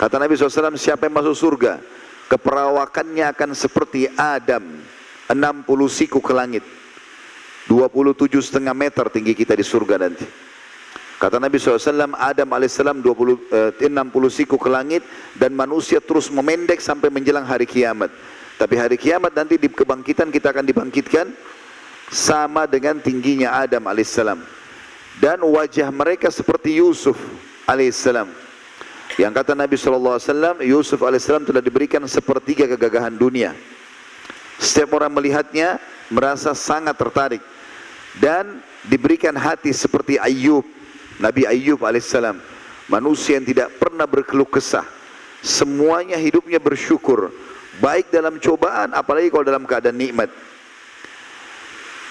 Kata Nabi SAW, siapa yang masuk surga, keperawakannya akan seperti Adam, 60 siku ke langit, 27,5 meter tinggi kita di surga nanti. Kata Nabi SAW, Adam AS 60 siku ke langit, dan manusia terus memendek sampai menjelang hari kiamat. Tapi hari kiamat nanti di kebangkitan kita akan dibangkitkan sama dengan tingginya Adam AS. Dan wajah mereka seperti Yusuf AS. Yang kata Nabi SAW, Yusuf AS telah diberikan sepertiga kegagahan dunia. Setiap orang melihatnya merasa sangat tertarik, dan diberikan hati seperti Ayyub, Nabi Ayyub AS, manusia yang tidak pernah berkeluh kesah, semuanya hidupnya bersyukur, baik dalam cobaan apalagi kalau dalam keadaan nikmat.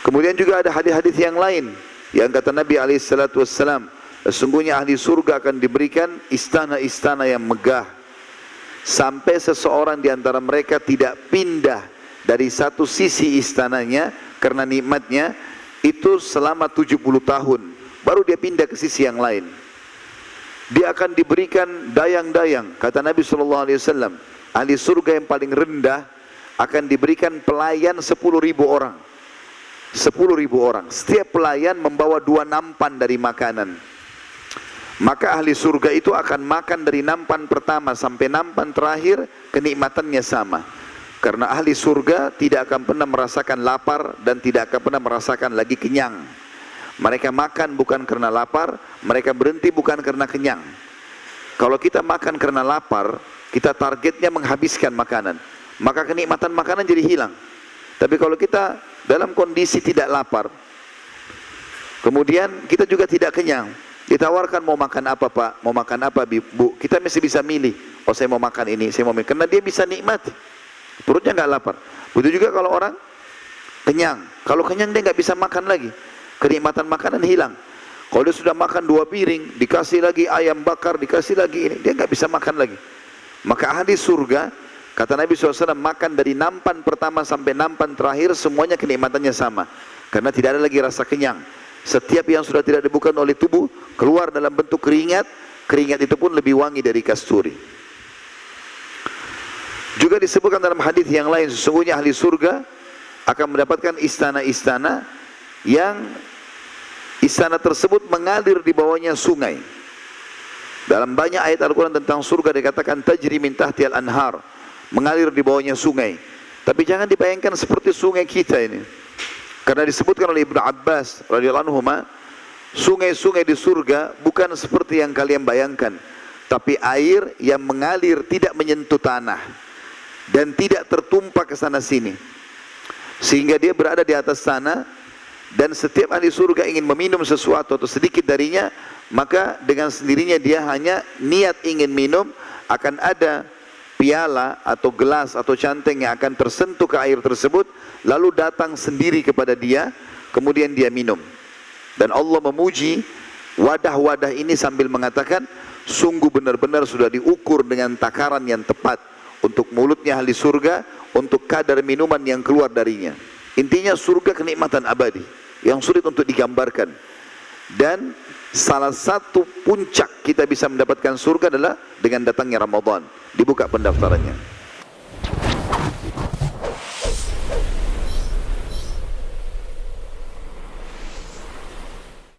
Kemudian juga ada hadis-hadis yang lain yang kata Nabi SAW, sesungguhnya ahli surga akan diberikan istana-istana yang megah, sampai seseorang di antara mereka tidak pindah dari satu sisi istananya karena nikmatnya itu selama 70 tahun, baru dia pindah ke sisi yang lain. Dia akan diberikan dayang-dayang. Kata Nabi SAW, ahli surga yang paling rendah akan diberikan pelayan 10.000 orang. 10.000 orang. Setiap pelayan membawa 2 nampan dari makanan. Maka ahli surga itu akan makan dari nampan pertama sampai nampan terakhir, kenikmatannya sama. Karena ahli surga tidak akan pernah merasakan lapar dan tidak akan pernah merasakan lagi kenyang. Mereka makan bukan karena lapar, mereka berhenti bukan karena kenyang. Kalau kita makan karena lapar, kita targetnya menghabiskan makanan, maka kenikmatan makanan jadi hilang. Tapi kalau kita dalam kondisi tidak lapar, kemudian kita juga tidak kenyang, ditawarkan mau makan apa Pak, mau makan apa Bu, kita mesti bisa milih. Oh saya mau makan ini, saya mau makan, karena dia bisa nikmati, perutnya nggak lapar. Begitu juga kalau orang kenyang, kalau kenyang dia nggak bisa makan lagi, kenikmatan makanan hilang. Kalau dia sudah makan 2 piring, dikasih lagi ayam bakar, dikasih lagi ini, dia nggak bisa makan lagi. Maka ahli surga, kata Nabi SAW, makan dari nampan pertama sampai nampan terakhir, semuanya kenikmatannya sama, karena tidak ada lagi rasa kenyang. Setiap yang sudah tidak dibuka oleh tubuh keluar dalam bentuk keringat, keringat itu pun lebih wangi dari kasturi. Juga disebutkan dalam hadis yang lain, sesungguhnya ahli surga akan mendapatkan istana-istana yang istana tersebut mengalir di bawahnya sungai. Dalam banyak ayat Al-Quran tentang surga dikatakan tajri min tahtihal anhar, mengalir di bawahnya sungai. Tapi jangan dibayangkan seperti sungai kita ini, karena disebutkan oleh Ibnu Abbas radhiyallahu anhu, sungai-sungai di surga bukan seperti yang kalian bayangkan, tapi air yang mengalir tidak menyentuh tanah dan tidak tertumpah ke sana sini, sehingga dia berada di atas tanah. Dan setiap ahli surga ingin meminum sesuatu atau sedikit darinya, maka dengan sendirinya dia hanya niat ingin minum, akan ada piala atau gelas atau canteng yang akan tersentuh ke air tersebut, lalu datang sendiri kepada dia, kemudian dia minum. Dan Allah memuji wadah-wadah ini sambil mengatakan, sungguh benar-benar sudah diukur dengan takaran yang tepat untuk mulutnya ahli surga, untuk kadar minuman yang keluar darinya. Intinya surga kenikmatan abadi yang sulit untuk digambarkan. Dan salah satu puncak kita bisa mendapatkan surga adalah dengan datangnya Ramadan, dibuka pendaftarannya.